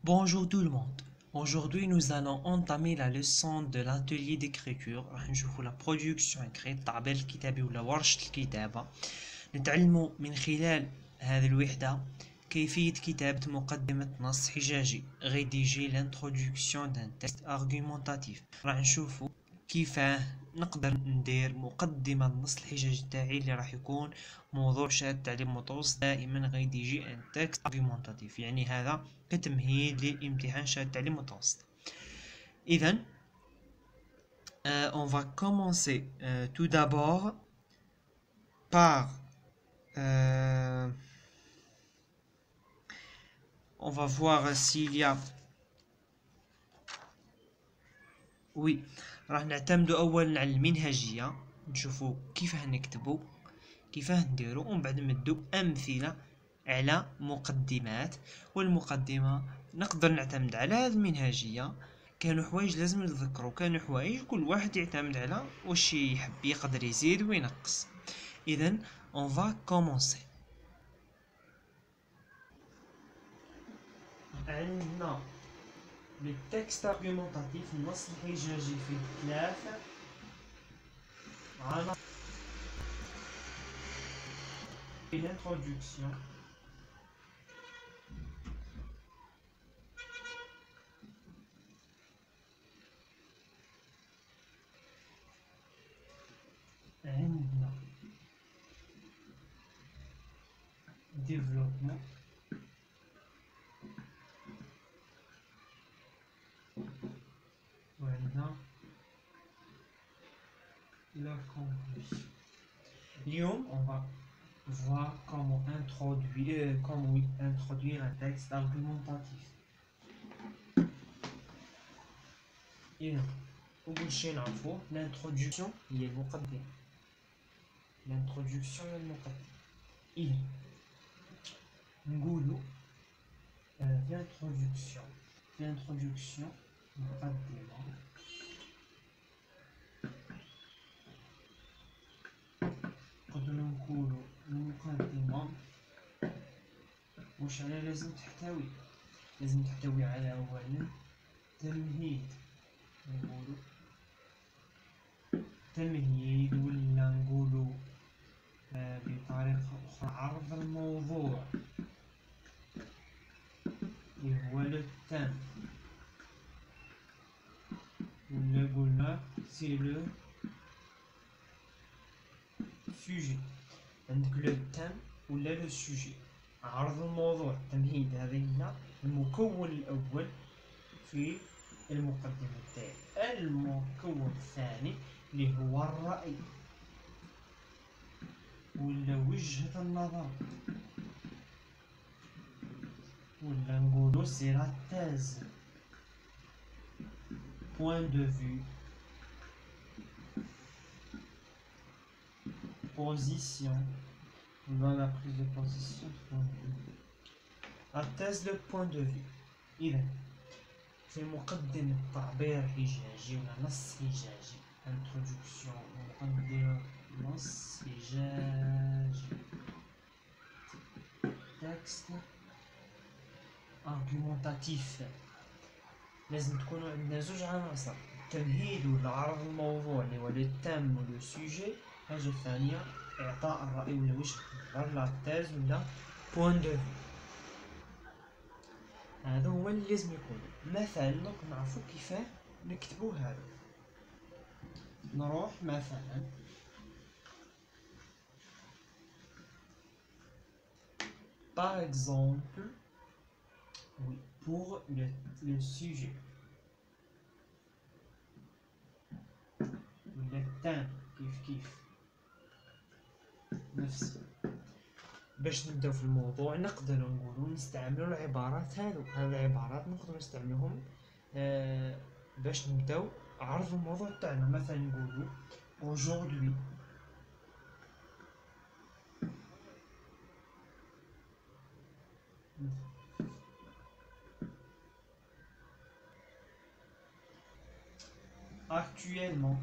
Bonjour tout le monde. Aujourd'hui, nous allons entamer la leçon de l'atelier d'écriture. راح نشوفوا la production écrite تعبير الكتابي ولا ورشة الكتابة. نتعلموا من خلال هذه الوحدة كيفية كتابة مقدمة نص حجاجي rédiger l'introduction d'un texte argumentatif. راح نشوفوا كيفاه نقدر ندير مقدمة النص الحجاجي تاعي اللي راح يكون موضوع شهادة تعليم متوسط دائما غيديجي ان تكست argumentatif، يعني هذا كتمهيد لامتحان شهادة تعليم متوسط. إذا on va commencer tout d'abord par on va voir s'il y a oui راح نعتمدوا اولا على المنهجيه، نشوفوا كيفاه نكتبوا كيفاه نديروا، ومن بعد نمدوا امثله على مقدمات. والمقدمه نقدر نعتمد على هذه المنهجيه. كانوا حوايج لازم نذكروا، كانوا حوايج كل واحد يعتمد على واش يحب يقدر يزيد وينقص. اذا on va commencer. عندنا le texte argumentatif، النص الحجاجي في ثلاثة عناصر. l'introduction، عندنا développement، وعندنا la conclusion. اليوم on va voir comment introduire un texte argumentatif. إذا أول شيء نعرفوه l'introduction هي المقدمة. l'introduction هي المقدمة. إذا نقولوا l'introduction مقدمة. نقدروا نقولوا المقدمة واش على لازم تحتوي. لازم تحتوي على أولا تمهيد، نقولوا تمهيد، ولا نقولوا بطريقة أخرى عرض الموضوع اللي هو لو تام، ولا قلنا سي لو سوجي. عندك لو تام ولا لو سوجي، عرض الموضوع، تمهيد. هذا هي المكون الأول في المقدمة تاعي. المكون الثاني اللي هو الرأي ولا وجهة النظر، ولا نقولو سي لا تيز، point de vue، position، ولا la prise de position، point de vue. la thèse le point de vue. إذا في مقدمة تعبير حجاجي ولا نص حجاجي، introduction، مقدمة نص حجاجي، texte argumentatif، لازم تكونوا عندنا زوج عناصر، التمهيد ولا عرض الموضوع اللي هو لو تام ولو سوجي. الحاجة الثانية إعطاء الرأي ولا وجهة النظر، لا تيز ولا بوان دو في. هذا هو اللي لازم يكون. مثلا نعرفو كيفاه نكتبو هذا. نروح مثلا par exemple oui, pour le sujet le thème كيف نفس. باش نبداو في الموضوع نقدروا نقولوا نستعملوا العبارات هذو العبارات نقدروا نستعملوهم باش نبداو عرض الموضوع تاعنا. مثلا نقولوا aujourd'hui actuellement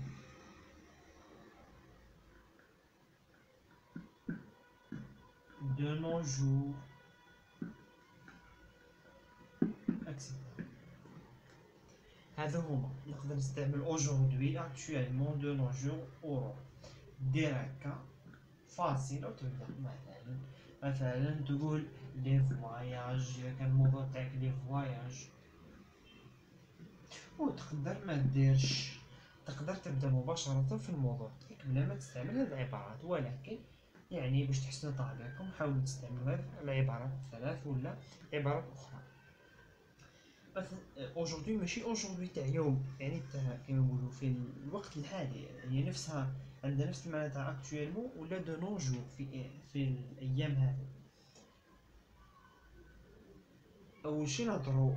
de nos jours etc. هذا هما نقدر نستعمل اجوردي اكتوالمون دو نو جور اورو. دير هكا فاسيل وتبدا مثلا تقول لي فواياج، كان الموضوع تاعك لي فواياج، وتقدر ما ديرش، تقدر تبدا مباشرة في الموضوع تاعك بلا ما تستعمل هاد العبارات، ولكن يعني باش تحسنوا طابعكم حاولوا تستعملوا هاد العبارات الثلاث ولا عبارات اخرى. مثلا اجوردي ماشي اجوردي تاع يوم، يعني تاع كيما نقولوا في الوقت الحالي، هي نفسها عندها نفس المعنى تاع اكتويلمون ولا دو نو جور في الايام هذه. اول شي نهضروا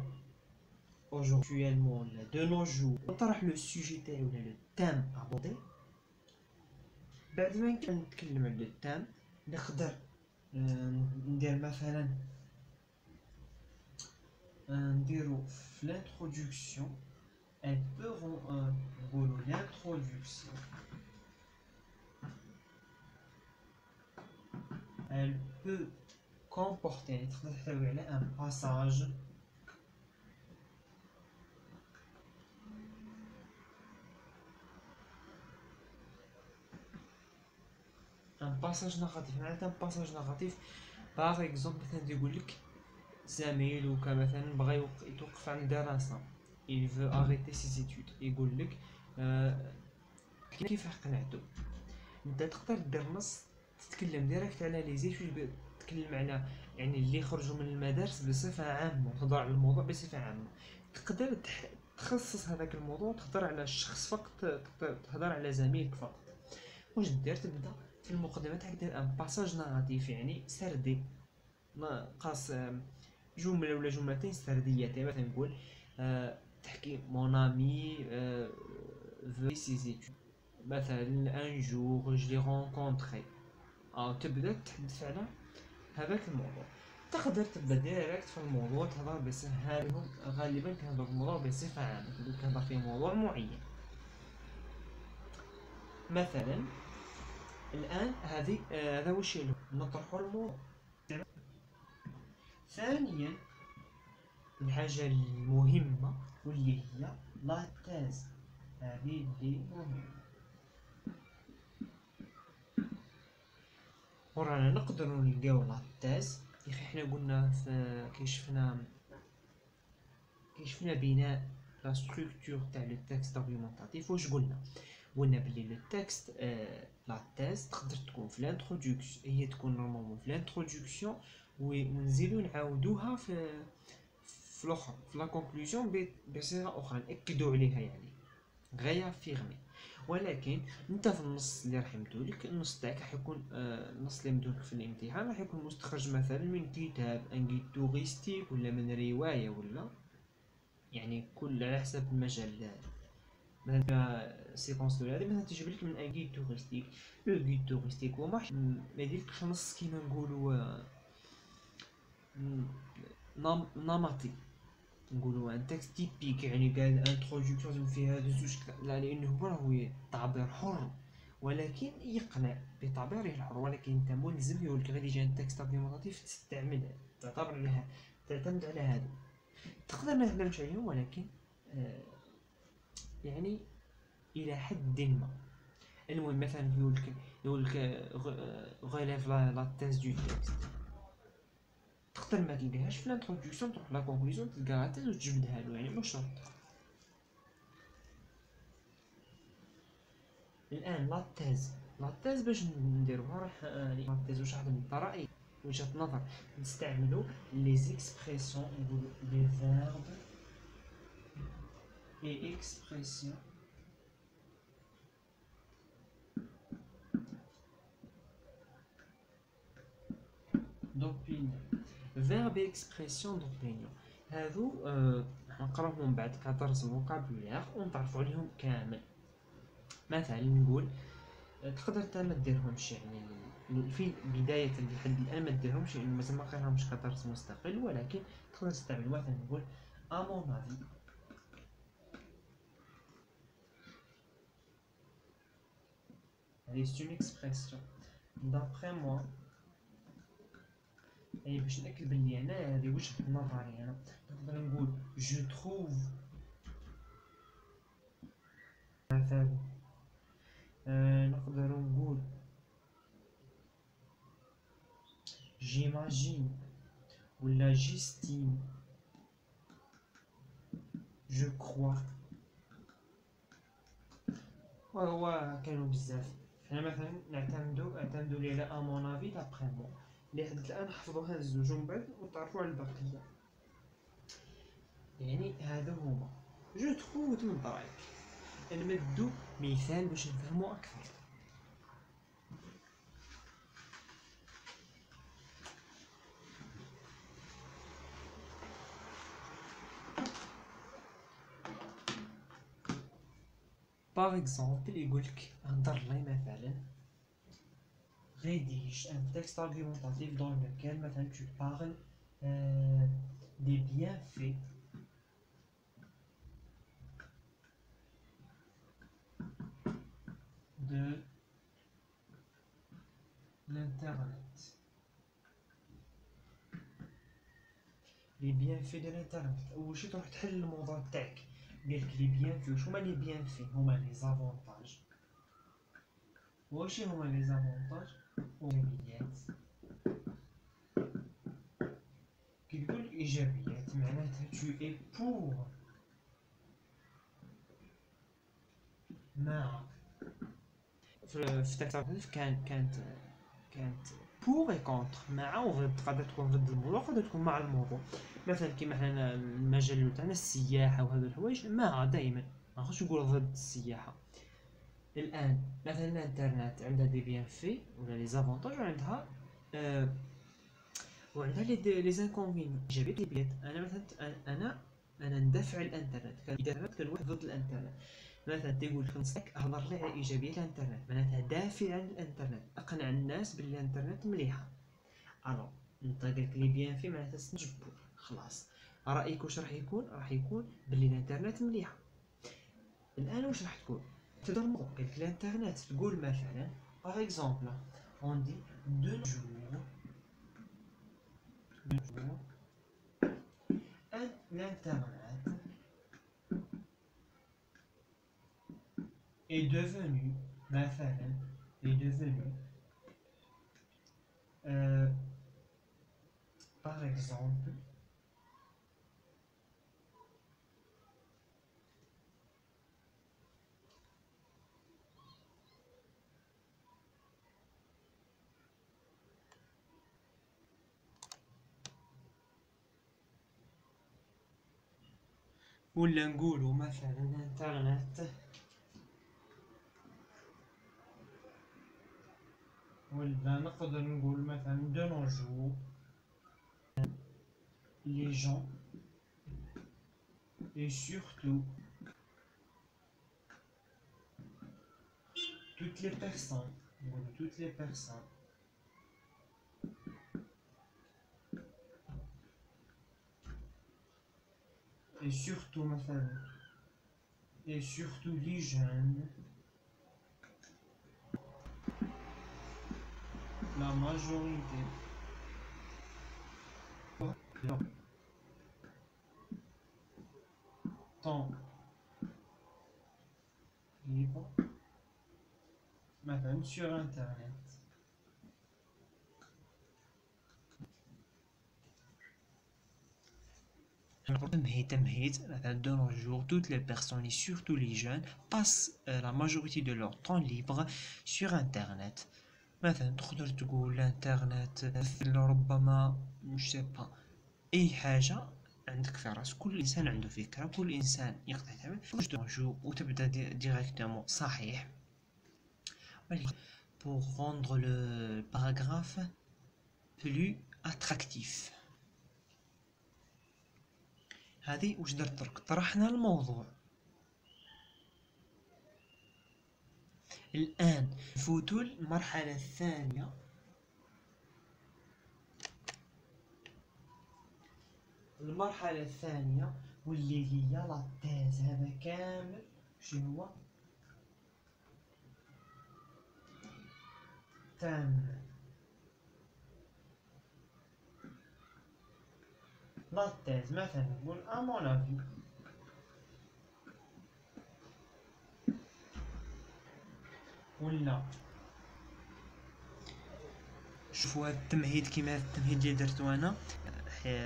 اكتويلمون ولا دو نو جور، نطرح لو سوجي تاعي ولا لو تام ابوردي. بعد ما نتكلم على لو تام نقدر ندير مثلا نديرو في l'introduction. Elle peut l'introduction. Elle peut comporter un passage. Un passage narratif. معناتها un passage narratif. Par exemple مثلا يقول لك زميل وكا مثلا بغى يتوقف عن الدراسة. Il veut arrêter ses études. يقول لك كيف قنعتو. انت تقدر دير نص تتكلم ديريكت على لي زيتود، تتكلم على يعني اللي خرجوا من المدارس بصفه عامه، تهضر على الموضوع بصفه عامه. تقدر تخصص هذاك الموضوع، تهضر على الشخص فقط، تهضر على زميلك فقط. واش دير؟ تبدا في المقدمه تاعك دير ان باساج ناراتيف، يعني سردي قاص جمله ولا جملتين سرديتين. مثلا نقول تحكي مون امي veut ses études. مثلا un jour je l'ai rencontré، أو تبدأ تتحدث على هذاك الموضوع. تقدر تبدا ديريكت في الموضوع، تهضر بس هادو غالبا كنهضرو في الموضوع بصفة عامة، كنهضر في موضوع معين. مثلا الآن هذا واش له نطرحو الموضوع. ثانيا الحاجة المهمة واللي هي لا تاز، هذه اللي مهمة. ورانا نقدروا نلقاو لا تاز. يا اخي حنا قلنا في كيشفنا بناء لا ستركتور تاع لو تكست ارغيومونطاتيف. واش قلنا بلي لو تكست لا تاز تقدر تكون في الانتروداكسيون، هي تكون نورمالمون في الانتروداكسيون، ونزيدو نعاودوها في الاخر في لا كونكلوزيون بصيغه اخرى ناكدوا عليها، يعني غير فيرمي. ولكن انت في النص اللي راح يمدولك، النص تاعك راح يكون النص اللي يمدولك في الامتحان راح يكون مستخرج مثلا من كتاب ان جيد توريستيك ولا من روايه، ولا يعني كل على حسب المجال. مثلا سيكونس دو هذه مثلا تجيب لك من ان جيد توريستيك. لو جيد توريستيك هو ما يديرلكش نص كيما نقولوا نمطي، نقولوا ان تكست تيبيك، يعني قال انتروداكسيون فيها زوج، لا لانه هو راهو تعبير حر ولكن يقنع بتعبيره الحر، ولكن انت ملزم يقولك غادي يجي ان تكست ارغيومونطاتيف تستعمل تعتبر عليها، تعتمد على هذا. تقدر ما تهدرش عليهم، ولكن يعني الى حد ما. المهم مثلا يقولك غيليف لا تيز دو تكست، تقدر ما تلقاهاش في الانتروداكسيون، تروح لا كونكلوزيون تلقاها تيز وتجبدها له، يعني مش شرط. الان لا تيز باش نديروها راح لا تيز واش واحد من الطرائق وجهة نظر نستعملوا لي زيكسبريسيون، نقولوا لي فيرب اي اكسبريسيون دوبينيون. فيرب اي اكسبريسيون دوبينيون هادو نقراوهم من بعد كدرس فوكابولير ونتعرفوا عليهم كامل. مثلا نقول تقدر انت ما ديرهمش، يعني في بداية لحد الآن ما ديرهمش لأنه مازال ما قراهمش كدرس مستقل، ولكن تقدر تستعمل. مثلا نقول à mon avis، هذه c'est une expression d'après moi، يعني باش نأكد بلي أنا هذه وجهة نظري أنا. نقدر نقول je trouve مثلا نقدر نقول جيماجين ولا جيستيم جو كخوا. وهو كانوا بزاف. حنا مثلا نعتمدو لي على امون افي دابخي مو اللي حدث الان حفظوا هاد الزوج ومن بعد وتعرفوا على البقيه. يعني هادو هما جو تخو تمد رايك نمدو مثال باش نفهمو اكثر. باغ اكزومبل يقولك هضر لي مثلا rédige un texte argumentatif dans lequel maintenant tu parles des bienfaits de l'internet. Les bienfaits de l'internet. واش تروح تحل الموضوع تاعك قالك لي bienfaits. واش هما لي bienfaits؟ هما لي زافونتاج. واش هما لي زافونتاج؟ ايجابيات. كي تقول ايجابيات معناتها tu es pour مع في تكتب كانت بور اي كونتر مع وضد. قادر تكون ضد الموضوع قادر تكون مع الموضوع. مثلا كيما حنا المجال تاعنا السياحه وهذو الحوايج مع دائما ما خصش نقول ضد السياحه. الان مثلا الانترنت عندها دي بيانفي ولا لي زافونتاج وعندها لي زانكونفينيون ايجابيات. انا مثلا انا ندافع الانترنت. كان واحد ضد الانترنت مثلا تيقول لك نصحك هضر لي على ايجابيات الانترنت معناتها دافع عن الانترنت اقنع الناس باللي الانترنت مليحه. الو انت قالك لي بيان في معناتها نجبر خلاص رايك واش راح يكون؟ راح يكون باللي الانترنت مليحه. الان واش راح تكون؟ تقدر قالك الانترنت تقول مثلا باغ اكزومبل اون دي دو جور l'internet est devenu مثلا est devenu par exemple ولا نقولوا مثلا الانترنت ولا نقدر نقول مثلا de nos jours les gens et surtout toutes les personnes et surtout مثلا et surtout les jeunes la majorité temps libre مثلا sur internet. تمهيد مثلا de nos jours toutes les personnes et surtout les jeunes passent la majorité de leur temps libre sur internet. مثلا تقدر تقول الانترنت ربما مش سيبا اي حاجه عندك في راسك. كل انسان عنده فكره كل انسان يقدر يعمل جو وتبدا ديريكتومون صحيح. pour rendre le paragraphe plus attractif هذه واش درت درك طرحنا الموضوع. الآن نفوتوا المرحلة الثانية واللي هي لا تيز. هذا كامل شنو هو تام لا تيز. مثلا نقول امون افي ولا شوفوا هذا التمهيد كيما هذا التمهيد اللي درتو انا.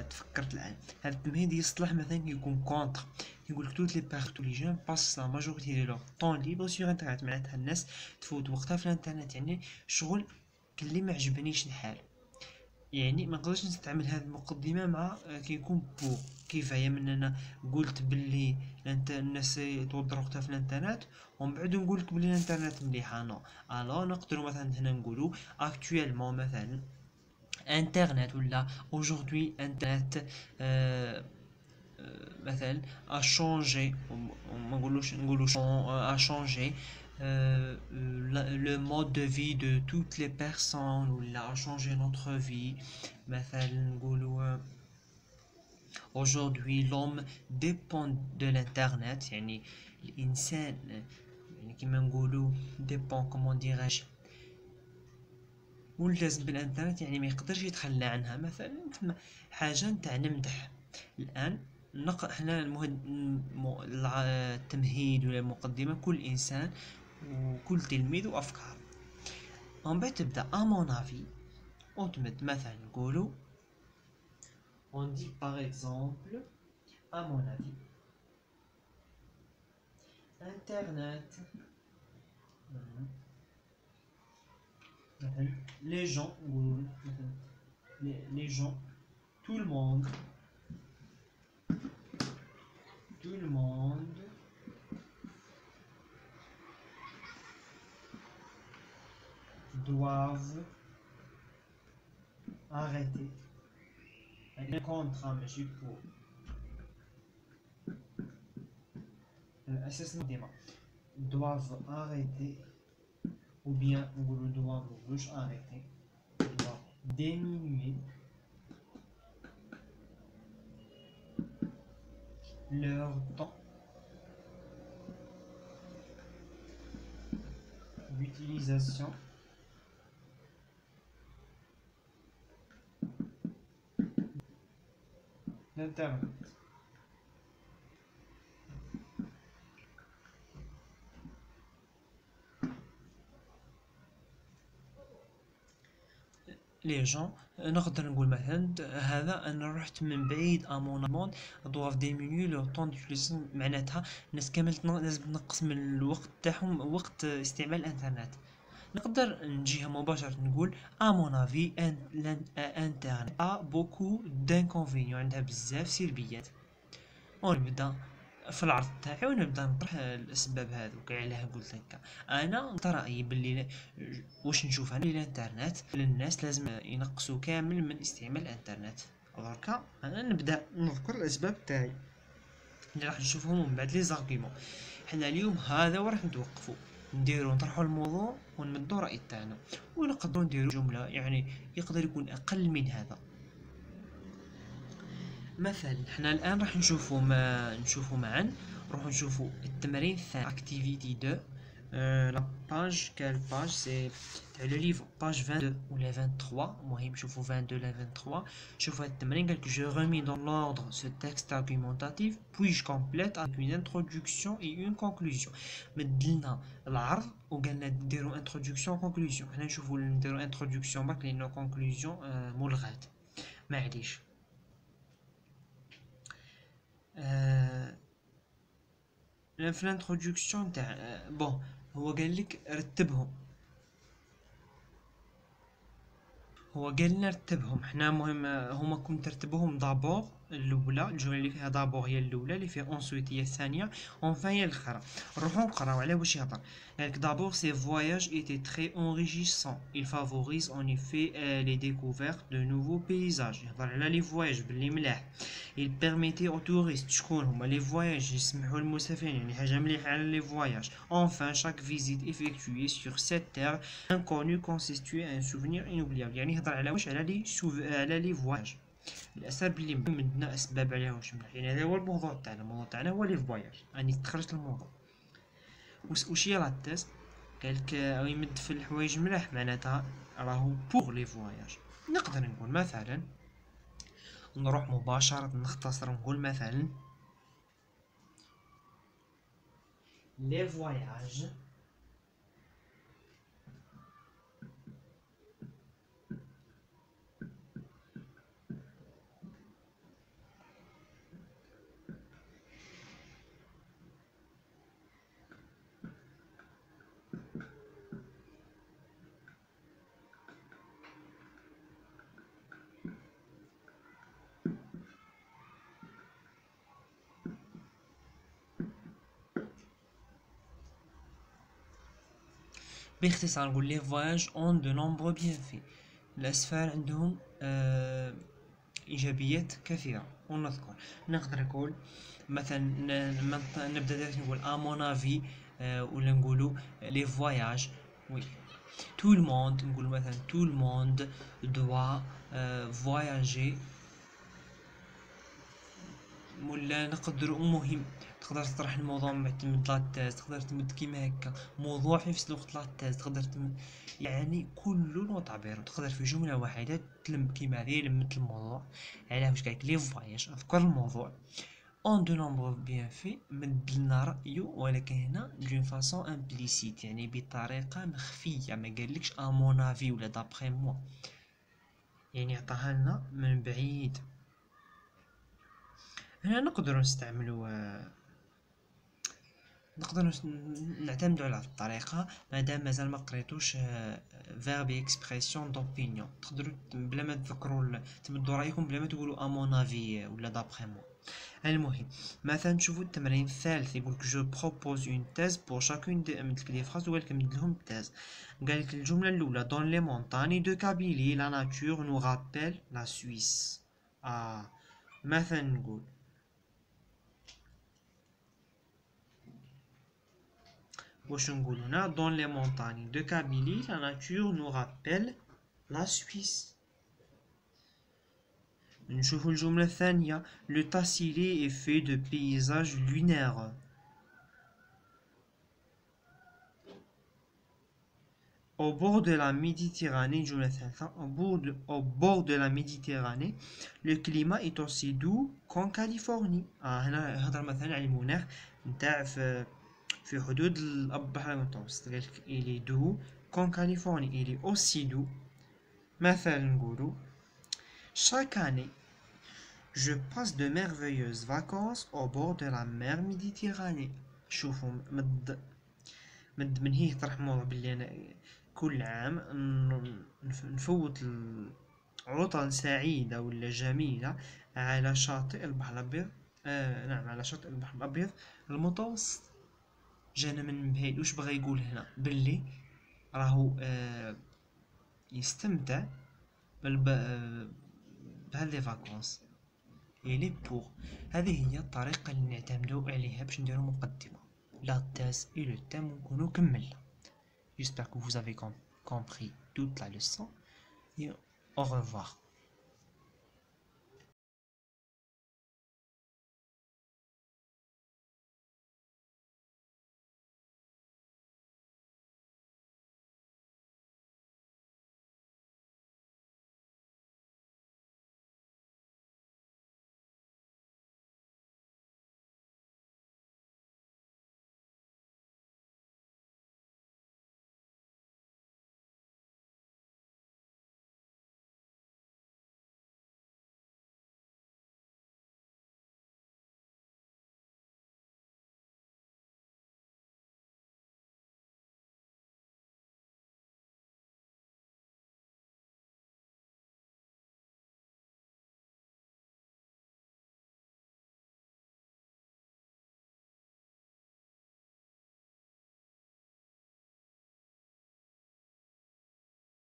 تفكرت الان هذا التمهيد يصلح مثلا يكون كونتر، يقول لك توت لي بارتو لي جون باس لا ماجوريتي ديال لو طون ليبر سيغ انترنت، معناتها الناس تفوت وقتها في الانترنت، يعني شغل كلي ما عجبنيش الحال. يعني ما نقدرش نستعمل هذه المقدمه مع كيكون بو كفايه من انا قلت باللي الناس تودر وقتها في الانترنت ومن بعد نقول لك بلي الانترنت مليحه. نو الو نقدروا مثلا هنا نقولوا اكطويلمون مثلا انترنت ولا aujourd'hui internet مثلا a changé ما نقولوش a changé le mode de vie de toutes les personnes ولا a changé notre vie. مثلا نقولوا aujourd'hui l'homme dépend de l'internet، يعني الانسان يعني كيما نقولوا dépend comment dirais-je ملتزم بالانترنت، يعني ما يقدرش يتخلى عنها. مثلا حاجه نتاع نمدح الان هنا التمهيد ولا المقدمه كل انسان وكل تلميذ وافكار. ومن بعد تبدا امون افي وتمد مثلا نقولوا on dit par exemple à mon avis internet les gens les gens tout le monde doivent arrêter un contrat ماشي pour اساسا ديما doivent arrêter ou bien doivent arrêter doivent diminuer leur temps d'utilisation d'internet. لي جون نقدر نقول مثلا هذا انا رحت من بعيد امون دوف ديمينيو لو طون ديوتيليزاسيون، معناتها الناس كامل لازم تنقص من الوقت تاعهم وقت استعمال الانترنت. نقدر نجيها مباشرة نقول امون افي الانترنت ا بوكو دانكونفينيون، عندها بزاف سلبيات. ونبدا في العرض تاعي ونبدا نطرح الاسباب هذوك علاه قلت هكا. انا نتا رايي باللي واش نشوف انا الانترنت للناس لازم ينقصوا كامل من استعمال الانترنت. دركا انا نبدا نذكر الاسباب تاعي اللي راح نشوفهم من بعد لي زارغيومون. حنا اليوم هذا وراح نتوقفوا نديرو نطرحوا الموضوع ونمدوا راي تاعنا، ونقدروا نديروا جمله يعني يقدر يكون اقل من هذا. مثلا حنا الان راح نشوفوا معا نروحوا نشوفوا التمرين الثاني activity 2 لا باج كال باج سي تاع لو ليفر باج 22 ولا 23. المهم شوفوا 22 لا 23. شوفوا هاد التمرين قالك je remis dans l'ordre ce texte argumentatif puis je complète avec une introduction et une conclusion. مدلنا العرض وقالنا نديروا introduction conclusion. حنا نشوفوا نديروا introduction برك لأنه conclusion ملغات معليش. في الانترودكسيون تاع بون هو قال لك رتبهم، هو قال لنا رتبهم. حنا مهم هما كون ترتبوهم دابور الاولى، الجمله اللي فيها دابور هي الاولى، اللي فيها اونسويت هي الثانيه، اونفان هي الاخرى. نروحو نقراو على واش يهضر. قالك دابور سي فواياج ايتي تري انريجيسون il favorise en effet les découvertes de nouveaux paysages. يهضر على لي فواياج باللي ملاح. il permettait aux touristes شكون هما لي فواياج يسمحوا للمسافرين، يعني حاجه مليحه على لي فواياج. enfin chaque visite effectuée sur cette terre inconnue constituait un souvenir inoubliable. يعني يهضر على واش على لي فواياج. الاسباب اللي مدنا اسباب عليها واش مليح، يعني هذا هو الموضوع تاعنا. الموضوع تاعنا هو لي فواياج. راني تخرجت الموضوع. واش هي لا تيست؟ قالك يمد في الحوايج ملاح معناتها راهو بوغ لي فواياج. نقدر نقول مثلا نروح مباشرة نختصر نقول مثلا les voyages باختصار نقول لي فواياج اون دو نومبر بيانفي. الأسفار عندهم إيجابيات كثيرة، ونذكر نقدر نقول مثلا نبدأ ديريكت نقول أمون أفي، ولا نقولو لي فواياج وي تو الموند، نقول مثلا تو الموند دوا فواياجي. ولا نقدروا مهم تقدر تطرح الموضوع معتمد لاتاز، تقدر تمد كيما هكا موضوع في نفس الوقت لاتاز، تقدر تمد يعني كل نوع تعبير، تقدر في جملة واحدة تلم كيما هذه لمت الموضوع. علاه واش قالك لي فواياج اذكر الموضوع اون دو نومبر بيان في، مد لنا رأيه ولكن هنا دون فاسون امبليسيت يعني بطريقة مخفية، ما قالكش امون افي ولا دابخي موا، يعني عطاها لنا من بعيد. هنا نقدر نستعملوا نقدر نعتمدوا على الطريقة مادام مازال ما قريتوش verbe expression d'opinion، تقدروا بلا ما تذكروا تمدوا رأيكم بلا ما تقولوا امون افي ولا دابخي موا. المهم مثلا نشوفوا التمرين الثالث يقولك جو بروبوز اون تيز بور شاكون مدلك دي فراز وقالك مدلهم تيز. قالك الجملة الأولى دون لي مونتاني دو كابيلي لا ناتور نو رابيل لا سويس. مثلا نقول واش نقول هنا دون لي مونتاني دو كابيلي لا ناتور نو رابيل لا سويس. نشوفوا الجملة الثانية لو تاسيلي est fait de paysages lunaires. Au bord de la Méditerranée, الجملة الثالثة au bord de la Méditerranée, le climat est aussi doux qu'en Californie. هنا هضر مثلا على المناخ نتاع في حدود البحر المتوسط، قالك il est doux qu'en Californie, il est aussi doux. مثلا نقولو chaque année je passe de merveilleuses vacances au bord de la mer Méditerranée. شوفوا مد من هيه طرح موضوع باللي انا كل عام نفوت عطل سعيدة ولا جميلة على شاطئ البحر الأبيض. نعم على شاطئ البحر الأبيض المتوسط. جانا من بعيد واش بغا يقول هنا باللي راهو يستمتع بهذه فاكونس إلي بوغ. هذه هي الطريقة اللي نعتمدو عليها باش نديرو مقدمة لا thèse et le thème ونكونو كملنا. J'espère que vous avez compris toute la leçon et au revoir.